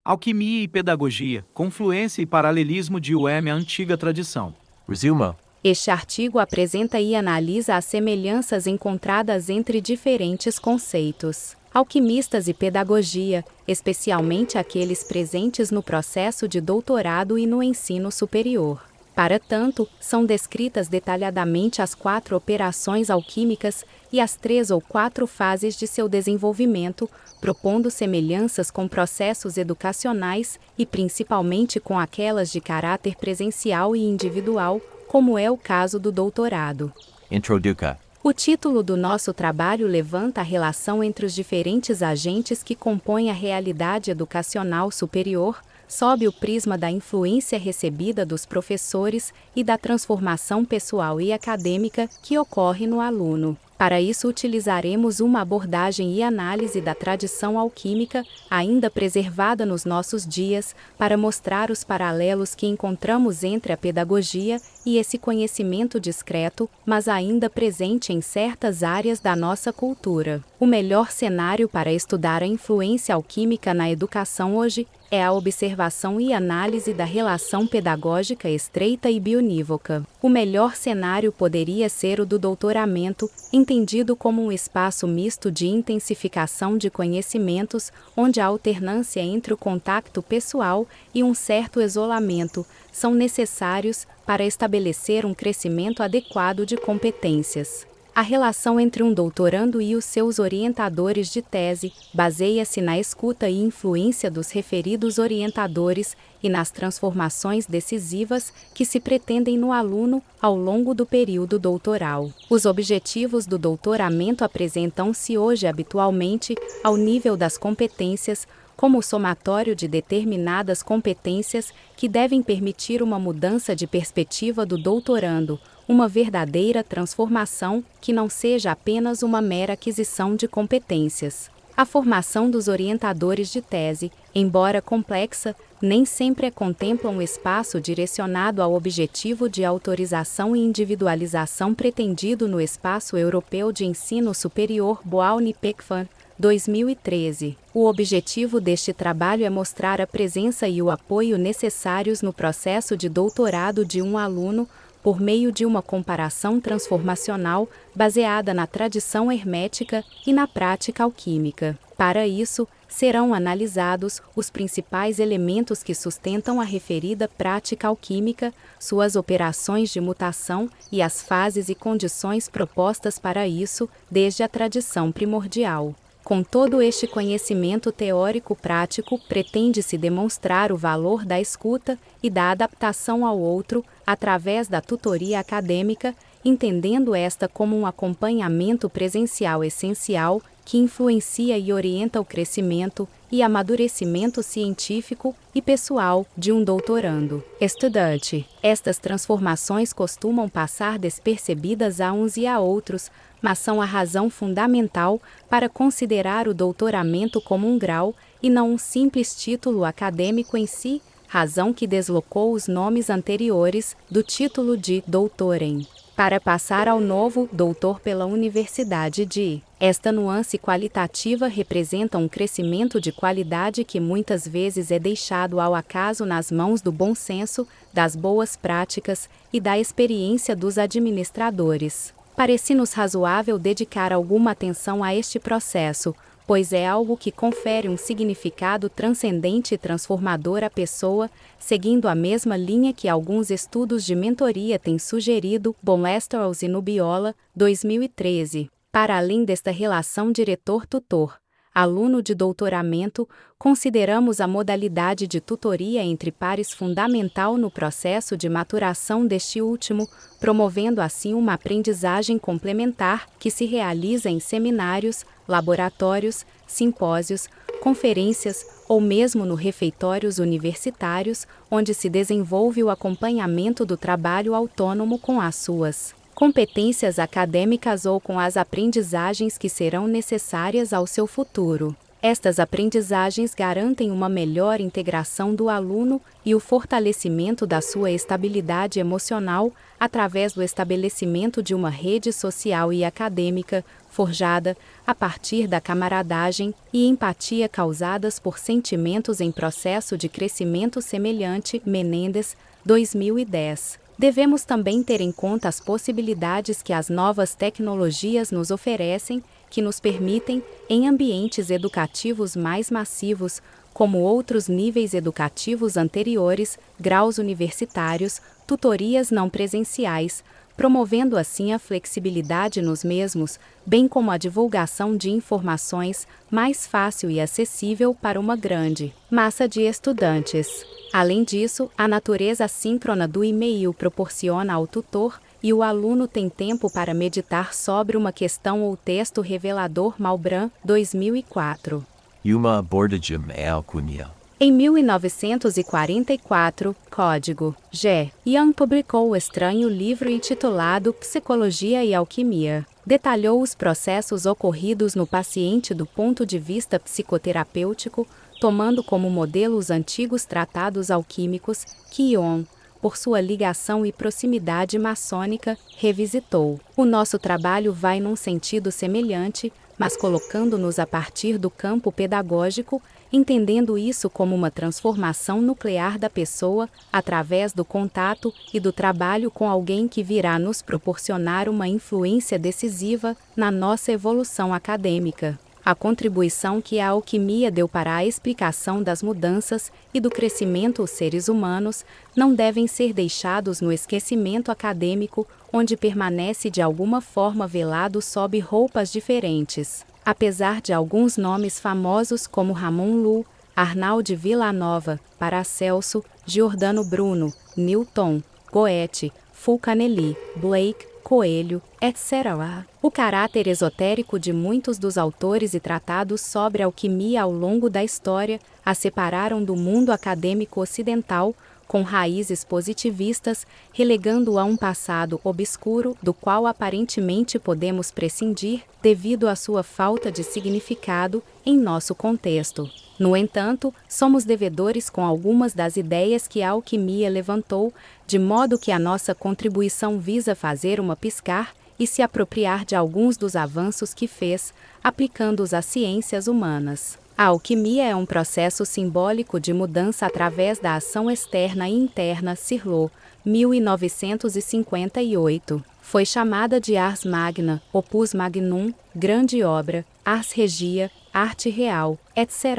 Alquimia e pedagogia, confluência e paralelismo de UEM à antiga tradição. Resumo. Este artigo apresenta e analisa as semelhanças encontradas entre diferentes conceitos. Alquimistas e pedagogia, especialmente aqueles presentes no processo de doutorado e no ensino superior. Para tanto, são descritas detalhadamente as 4 operações alquímicas e as 3 ou 4 fases de seu desenvolvimento, propondo semelhanças com processos educacionais e principalmente com aquelas de caráter presencial e individual, como é o caso do doutorado. Introduca. O título do nosso trabalho levanta a relação entre os diferentes agentes que compõem a realidade educacional superior, sob o prisma da influência recebida dos professores e da transformação pessoal e acadêmica que ocorre no aluno. Para isso utilizaremos uma abordagem e análise da tradição alquímica, ainda preservada nos nossos dias, para mostrar os paralelos que encontramos entre a pedagogia e esse conhecimento discreto, mas ainda presente em certas áreas da nossa cultura. O melhor cenário para estudar a influência alquímica na educação hoje é a observação e análise da relação pedagógica estreita e bionívoca. O melhor cenário poderia ser o do doutoramento, entendido como um espaço misto de intensificação de conhecimentos, onde a alternância entre o contato pessoal e um certo isolamento são necessários para estabelecer um crescimento adequado de competências. A relação entre um doutorando e os seus orientadores de tese baseia-se na escuta e influência dos referidos orientadores e nas transformações decisivas que se pretendem no aluno ao longo do período doutoral. Os objetivos do doutoramento apresentam-se hoje habitualmente ao nível das competências, como o somatório de determinadas competências que devem permitir uma mudança de perspectiva do doutorando, uma verdadeira transformação que não seja apenas uma mera aquisição de competências. A formação dos orientadores de tese, embora complexa, nem sempre contempla um espaço direcionado ao objetivo de autorização e individualização pretendido no Espaço Europeu de Ensino Superior Boauni-Pecfan, 2013. O objetivo deste trabalho é mostrar a presença e o apoio necessários no processo de doutorado de um aluno, por meio de uma comparação transformacional baseada na tradição hermética e na prática alquímica. Para isso, serão analisados os principais elementos que sustentam a referida prática alquímica, suas operações de mutação e as fases e condições propostas para isso, desde a tradição primordial. Com todo este conhecimento teórico-prático, pretende-se demonstrar o valor da escuta e da adaptação ao outro, através da tutoria acadêmica, entendendo esta como um acompanhamento presencial essencial que influencia e orienta o crescimento e amadurecimento científico e pessoal de um doutorando. Estudante. Estas transformações costumam passar despercebidas a uns e a outros, mas são a razão fundamental para considerar o doutoramento como um grau e não um simples título acadêmico em si, razão que deslocou os nomes anteriores do título de doutorem para passar ao novo doutor pela Universidade de. Esta nuance qualitativa representa um crescimento de qualidade que muitas vezes é deixado ao acaso nas mãos do bom senso, das boas práticas e da experiência dos administradores. Parece-nos razoável dedicar alguma atenção a este processo, pois é algo que confere um significado transcendente e transformador à pessoa, seguindo a mesma linha que alguns estudos de mentoria têm sugerido, Bonestros e Nubiola, 2013. Para além desta relação diretor-tutor, aluno de doutoramento, consideramos a modalidade de tutoria entre pares fundamental no processo de maturação deste último, promovendo assim uma aprendizagem complementar que se realiza em seminários, laboratórios, simpósios, conferências ou mesmo no refeitórios universitários, onde se desenvolve o acompanhamento do trabalho autônomo com as suas competências acadêmicas ou com as aprendizagens que serão necessárias ao seu futuro. Estas aprendizagens garantem uma melhor integração do aluno e o fortalecimento da sua estabilidade emocional através do estabelecimento de uma rede social e acadêmica forjada a partir da camaradagem e empatia causadas por sentimentos em processo de crescimento semelhante. Menendez, 2010. Devemos também ter em conta as possibilidades que as novas tecnologias nos oferecem, que nos permitem, em ambientes educativos mais massivos, como outros níveis educativos anteriores, graus universitários, tutorias não presenciais, promovendo assim a flexibilidade nos mesmos, bem como a divulgação de informações mais fácil e acessível para uma grande massa de estudantes. Além disso, a natureza assíncrona do e-mail proporciona ao tutor e o aluno tem tempo para meditar sobre uma questão ou texto revelador. Malbran, 2004. Uma abordagem é alquimia. Em 1944, Código G. Young publicou o estranho livro intitulado Psicologia e Alquimia. Detalhou os processos ocorridos no paciente do ponto de vista psicoterapêutico, tomando como modelo os antigos tratados alquímicos que Jung, por sua ligação e proximidade maçônica, revisitou. O nosso trabalho vai num sentido semelhante, mas colocando-nos a partir do campo pedagógico, entendendo isso como uma transformação nuclear da pessoa, através do contato e do trabalho com alguém que virá nos proporcionar uma influência decisiva na nossa evolução acadêmica. A contribuição que a alquimia deu para a explicação das mudanças e do crescimento dos seres humanos não devem ser deixados no esquecimento acadêmico, onde permanece de alguma forma velado sob roupas diferentes. Apesar de alguns nomes famosos como Ramon Llull, Arnald Villanova, Paracelso, Giordano Bruno, Newton, Goethe, Fulcanelli, Blake, Coelho, etc. O caráter esotérico de muitos dos autores e tratados sobre alquimia ao longo da história a separaram do mundo acadêmico ocidental, com raízes positivistas, relegando-o a um passado obscuro do qual aparentemente podemos prescindir devido à sua falta de significado em nosso contexto. No entanto, somos devedores com algumas das ideias que a alquimia levantou, de modo que a nossa contribuição visa fazer uma piscar e se apropriar de alguns dos avanços que fez, aplicando-os às ciências humanas. A alquimia é um processo simbólico de mudança através da ação externa e interna. Cirlot, 1958. Foi chamada de Ars Magna, Opus Magnum, grande obra, Ars Regia, arte real, etc.,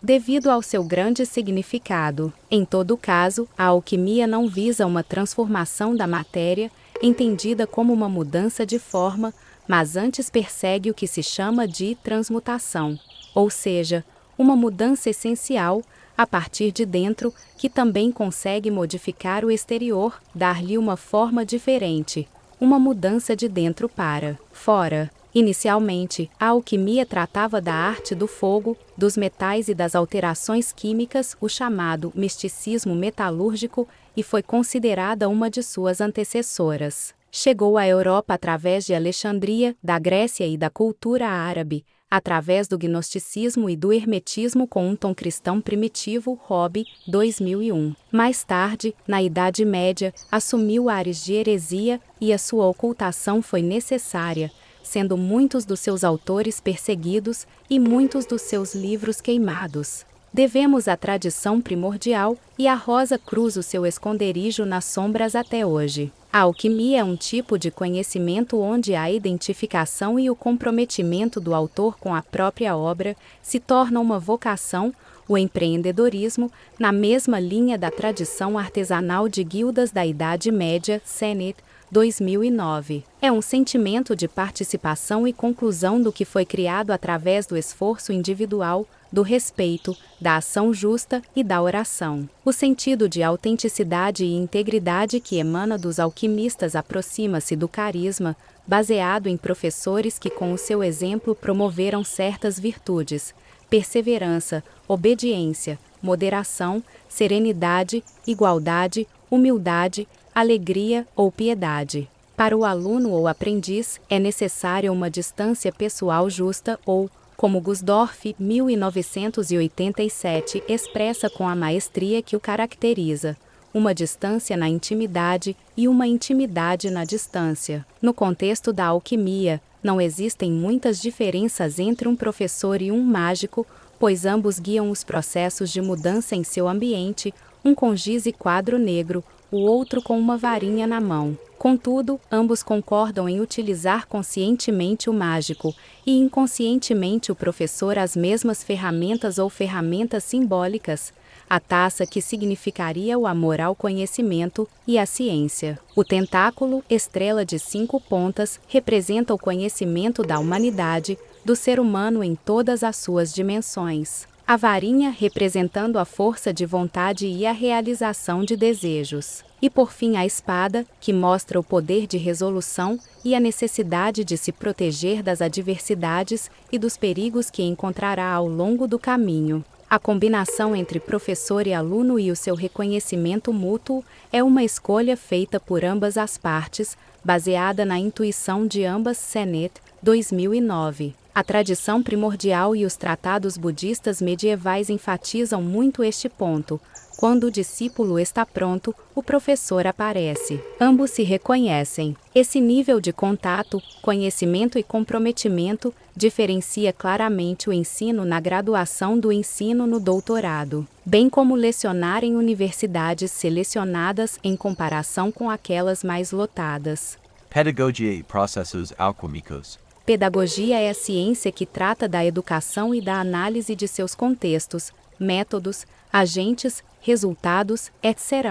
devido ao seu grande significado. Em todo caso, a alquimia não visa uma transformação da matéria, entendida como uma mudança de forma, mas antes persegue o que se chama de transmutação, ou seja, uma mudança essencial, a partir de dentro, que também consegue modificar o exterior, dar-lhe uma forma diferente, uma mudança de dentro para fora. Inicialmente, a alquimia tratava da arte do fogo, dos metais e das alterações químicas, o chamado misticismo metalúrgico, e foi considerada uma de suas antecessoras. Chegou à Europa através de Alexandria, da Grécia e da cultura árabe, através do gnosticismo e do hermetismo com um tom cristão primitivo. Hobby, 2001. Mais tarde, na Idade Média, assumiu ares de heresia e a sua ocultação foi necessária, sendo muitos dos seus autores perseguidos e muitos dos seus livros queimados. Devemos à tradição primordial e a Rosa Cruz o seu esconderijo nas sombras até hoje. A alquimia é um tipo de conhecimento onde a identificação e o comprometimento do autor com a própria obra se torna uma vocação, o empreendedorismo, na mesma linha da tradição artesanal de guildas da Idade Média. Sennett, 2009. É um sentimento de participação e conclusão do que foi criado através do esforço individual, do respeito, da ação justa e da oração. O sentido de autenticidade e integridade que emana dos alquimistas aproxima-se do carisma, baseado em professores que com o seu exemplo promoveram certas virtudes: perseverança, obediência, moderação, serenidade, igualdade, humildade, alegria ou piedade. Para o aluno ou aprendiz, é necessária uma distância pessoal justa ou, como Gusdorff, 1987, expressa com a maestria que o caracteriza, uma distância na intimidade e uma intimidade na distância. No contexto da alquimia, não existem muitas diferenças entre um professor e um mágico, pois ambos guiam os processos de mudança em seu ambiente, um com giz e quadro negro, o outro com uma varinha na mão. Contudo, ambos concordam em utilizar conscientemente o mágico e inconscientemente o professor as mesmas ferramentas ou ferramentas simbólicas, a taça que significaria o amor ao conhecimento e à ciência. O tentáculo, estrela de 5 pontas, representa o conhecimento da humanidade, do ser humano em todas as suas dimensões. A varinha representando a força de vontade e a realização de desejos. E por fim a espada, que mostra o poder de resolução e a necessidade de se proteger das adversidades e dos perigos que encontrará ao longo do caminho. A combinação entre professor e aluno e o seu reconhecimento mútuo é uma escolha feita por ambas as partes, baseada na intuição de ambas. Sennett, 2009. A tradição primordial e os tratados budistas medievais enfatizam muito este ponto. Quando o discípulo está pronto, o professor aparece. Ambos se reconhecem. Esse nível de contato, conhecimento e comprometimento diferencia claramente o ensino na graduação do ensino no doutorado, bem como lecionar em universidades selecionadas em comparação com aquelas mais lotadas. Pedagogia e processos alquímicos. Pedagogia é a ciência que trata da educação e da análise de seus contextos, métodos, agentes, resultados, etc.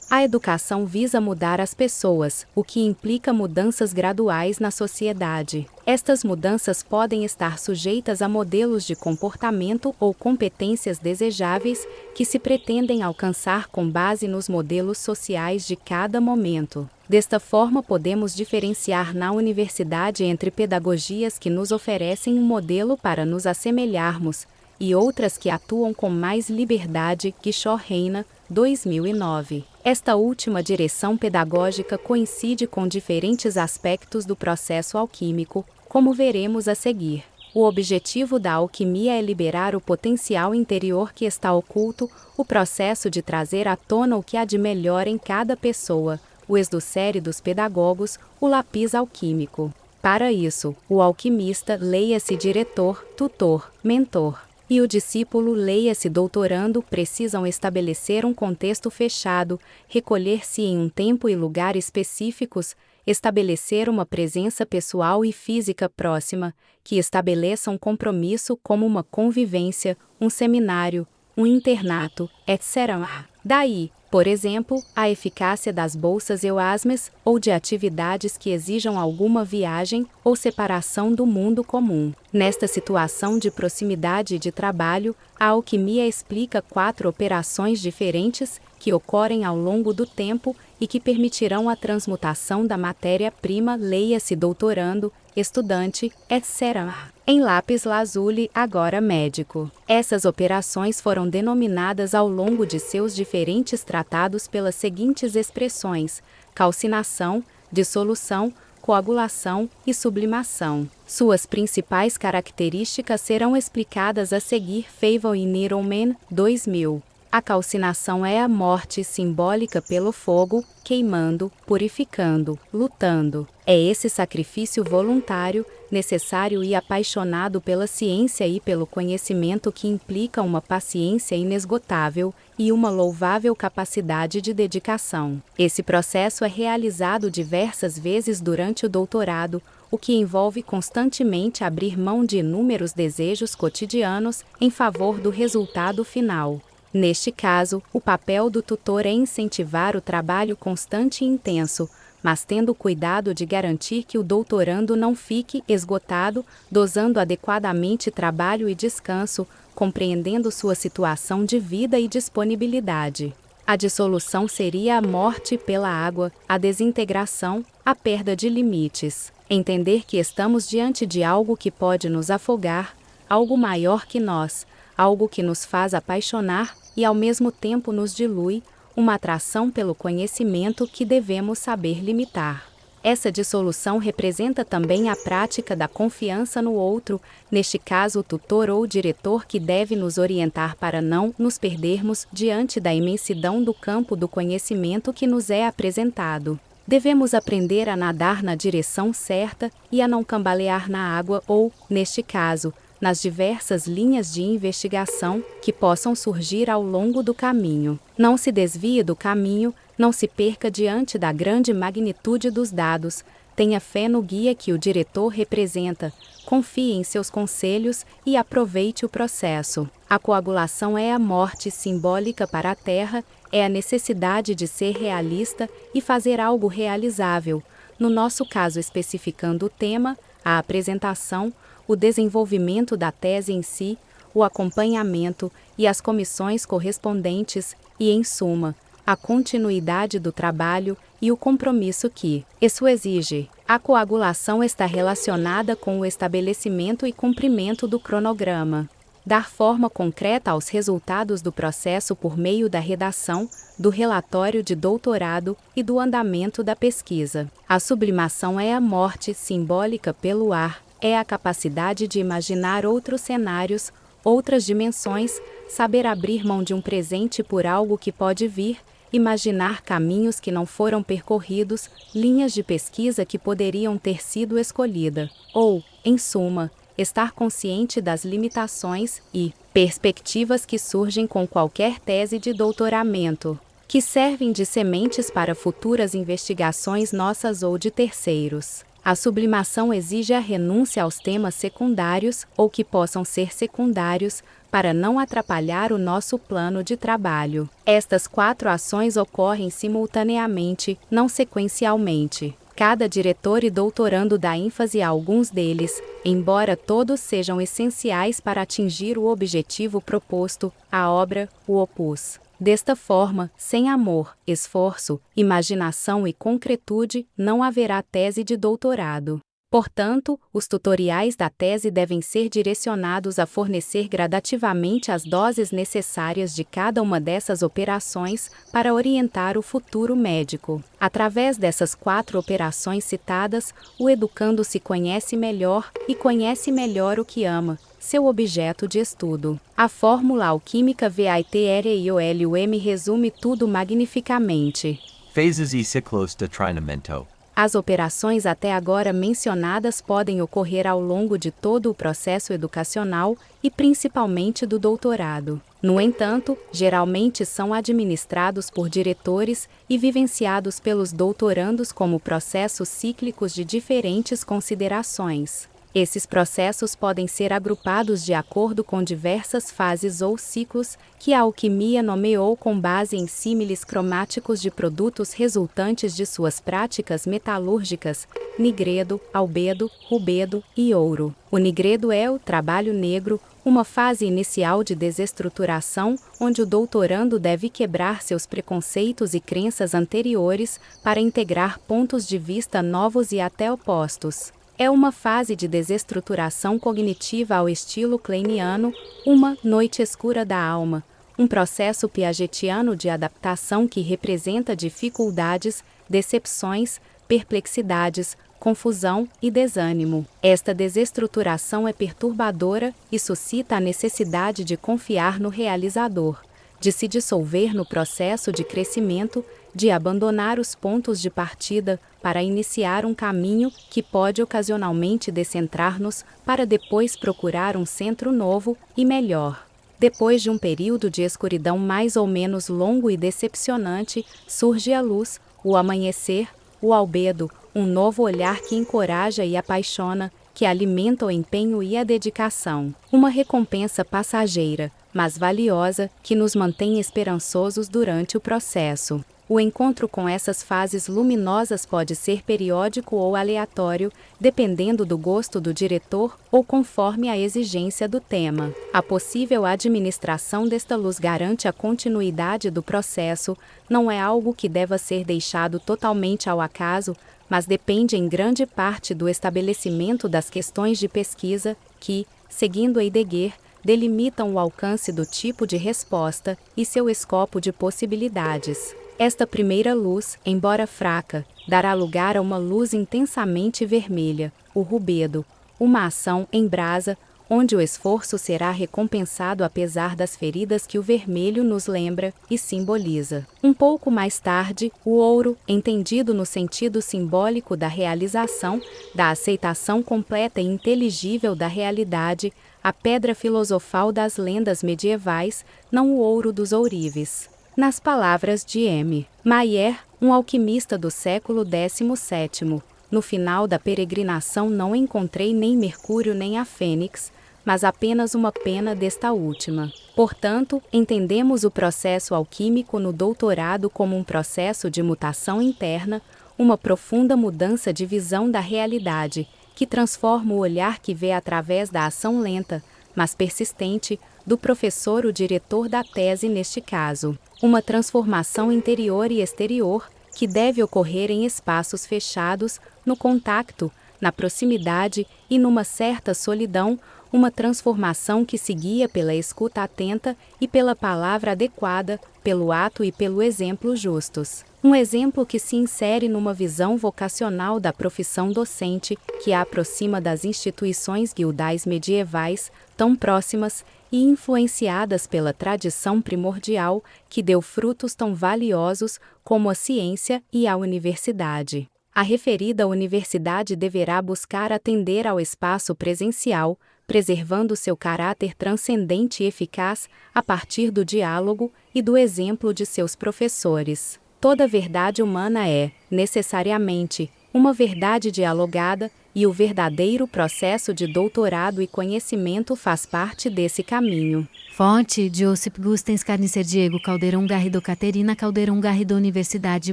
A educação visa mudar as pessoas, o que implica mudanças graduais na sociedade. Estas mudanças podem estar sujeitas a modelos de comportamento ou competências desejáveis que se pretendem alcançar com base nos modelos sociais de cada momento. Desta forma, podemos diferenciar na universidade entre pedagogias que nos oferecem um modelo para nos assemelharmos e outras que atuam com mais liberdade. Kishore, 2009. Esta última direção pedagógica coincide com diferentes aspectos do processo alquímico, como veremos a seguir. O objetivo da alquimia é liberar o potencial interior que está oculto, o processo de trazer à tona o que há de melhor em cada pessoa, o esducere dos pedagogos, o lápis alquímico. Para isso, o alquimista leia-se diretor, tutor, mentor, e o discípulo leia-se doutorando precisam estabelecer um contexto fechado, recolher-se em um tempo e lugar específicos, estabelecer uma presença pessoal e física próxima, que estabeleça um compromisso como uma convivência, um seminário, um internato, etc. Daí, por exemplo, a eficácia das bolsas Erasmus ou de atividades que exijam alguma viagem ou separação do mundo comum. Nesta situação de proximidade de trabalho, a alquimia explica 4 operações diferentes que ocorrem ao longo do tempo e que permitirão a transmutação da matéria-prima, leia-se doutorando, estudante, etc. em lápis lazuli, agora médico. Essas operações foram denominadas ao longo de seus diferentes tratados pelas seguintes expressões: calcinação, dissolução, coagulação e sublimação. Suas principais características serão explicadas a seguir. Feivel e Needleman, 2000. A calcinação é a morte simbólica pelo fogo, queimando, purificando, lutando. É esse sacrifício voluntário, necessário e apaixonado pela ciência e pelo conhecimento que implica uma paciência inesgotável e uma louvável capacidade de dedicação. Esse processo é realizado diversas vezes durante o doutorado, o que envolve constantemente abrir mão de inúmeros desejos cotidianos em favor do resultado final. Neste caso, o papel do tutor é incentivar o trabalho constante e intenso, mas tendo cuidado de garantir que o doutorando não fique esgotado, dosando adequadamente trabalho e descanso, compreendendo sua situação de vida e disponibilidade. A dissolução seria a morte pela água, a desintegração, a perda de limites. Entender que estamos diante de algo que pode nos afogar, algo maior que nós, algo que nos faz apaixonar e ao mesmo tempo nos dilui, uma atração pelo conhecimento que devemos saber limitar. Essa dissolução representa também a prática da confiança no outro, neste caso o tutor ou diretor que deve nos orientar para não nos perdermos diante da imensidão do campo do conhecimento que nos é apresentado. Devemos aprender a nadar na direção certa e a não cambalear na água ou, neste caso, nas diversas linhas de investigação que possam surgir ao longo do caminho. Não se desvie do caminho, não se perca diante da grande magnitude dos dados, tenha fé no guia que o diretor representa, confie em seus conselhos e aproveite o processo. A coagulação é a morte simbólica para a Terra, é a necessidade de ser realista e fazer algo realizável. No nosso caso, especificando o tema, a apresentação, o desenvolvimento da tese em si, o acompanhamento e as comissões correspondentes e, em suma, a continuidade do trabalho e o compromisso que isso exige. A coagulação está relacionada com o estabelecimento e cumprimento do cronograma. Dar forma concreta aos resultados do processo por meio da redação, do relatório de doutorado e do andamento da pesquisa. A sublimação é a morte simbólica pelo ar, é a capacidade de imaginar outros cenários, outras dimensões, saber abrir mão de um presente por algo que pode vir, imaginar caminhos que não foram percorridos, linhas de pesquisa que poderiam ter sido escolhidas, ou, em suma, estar consciente das limitações e perspectivas que surgem com qualquer tese de doutoramento, que servem de sementes para futuras investigações nossas ou de terceiros. A sublimação exige a renúncia aos temas secundários ou que possam ser secundários, para não atrapalhar o nosso plano de trabalho. Estas 4 ações ocorrem simultaneamente, não sequencialmente. Cada diretor e doutorando dá ênfase a alguns deles, embora todos sejam essenciais para atingir o objetivo proposto, a obra, o opus. Desta forma, sem amor, esforço, imaginação e concretude, não haverá tese de doutorado. Portanto, os tutoriais da tese devem ser direcionados a fornecer gradativamente as doses necessárias de cada uma dessas operações para orientar o futuro médico. Através dessas 4 operações citadas, o educando se conhece melhor e conhece melhor o que ama, seu objeto de estudo. A fórmula alquímica VITRIOLUM resume tudo magnificamente. Phases e ciclos de treinamento. As operações até agora mencionadas podem ocorrer ao longo de todo o processo educacional e principalmente do doutorado. No entanto, geralmente são administrados por diretores e vivenciados pelos doutorandos como processos cíclicos de diferentes considerações. Esses processos podem ser agrupados de acordo com diversas fases ou ciclos que a alquimia nomeou com base em símiles cromáticos de produtos resultantes de suas práticas metalúrgicas, nigredo, albedo, rubedo e ouro. O nigredo é o trabalho negro, uma fase inicial de desestruturação onde o doutorando deve quebrar seus preconceitos e crenças anteriores para integrar pontos de vista novos e até opostos. É uma fase de desestruturação cognitiva ao estilo kleiniano, uma noite escura da alma, um processo piagetiano de adaptação que representa dificuldades, decepções, perplexidades, confusão e desânimo. Esta desestruturação é perturbadora e suscita a necessidade de confiar no realizador, de se dissolver no processo de crescimento, de abandonar os pontos de partida para iniciar um caminho que pode ocasionalmente descentrar-nos para depois procurar um centro novo e melhor. Depois de um período de escuridão mais ou menos longo e decepcionante, surge a luz, o amanhecer, o albedo, um novo olhar que encoraja e apaixona, que alimenta o empenho e a dedicação. Uma recompensa passageira, mas valiosa, que nos mantém esperançosos durante o processo. O encontro com essas fases luminosas pode ser periódico ou aleatório, dependendo do gosto do diretor ou conforme a exigência do tema. A possível administração desta luz garante a continuidade do processo, não é algo que deva ser deixado totalmente ao acaso, mas depende em grande parte do estabelecimento das questões de pesquisa que, seguindo Heidegger, delimitam o alcance do tipo de resposta e seu escopo de possibilidades. Esta primeira luz, embora fraca, dará lugar a uma luz intensamente vermelha, o rubedo, uma ação em brasa, onde o esforço será recompensado apesar das feridas que o vermelho nos lembra e simboliza. Um pouco mais tarde, o ouro, entendido no sentido simbólico da realização, da aceitação completa e inteligível da realidade, a pedra filosofal das lendas medievais, não o ouro dos ourives. Nas palavras de M. Mayer, um alquimista do século XVII, no final da peregrinação não encontrei nem Mercúrio nem a Fênix, mas apenas uma pena desta última. Portanto, entendemos o processo alquímico no doutorado como um processo de mutação interna, uma profunda mudança de visão da realidade, que transforma o olhar que vê através da ação lenta, mas persistente, do professor, o diretor da tese neste caso. Uma transformação interior e exterior, que deve ocorrer em espaços fechados, no contato, na proximidade e numa certa solidão, uma transformação que se guia pela escuta atenta e pela palavra adequada, pelo ato e pelo exemplo justos. Um exemplo que se insere numa visão vocacional da profissão docente, que a aproxima das instituições guildais medievais, tão próximas e influenciadas pela tradição primordial, que deu frutos tão valiosos como a ciência e a universidade. A referida universidade deverá buscar atender ao espaço presencial, preservando seu caráter transcendente e eficaz a partir do diálogo e do exemplo de seus professores. Toda verdade humana é, necessariamente, uma verdade dialogada, e o verdadeiro processo de doutorado e conhecimento faz parte desse caminho. Fonte: Josip Gustens Carnicer, Diego Calderón Garrido, Caterina Calderón Garrido, Universidade de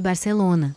Barcelona.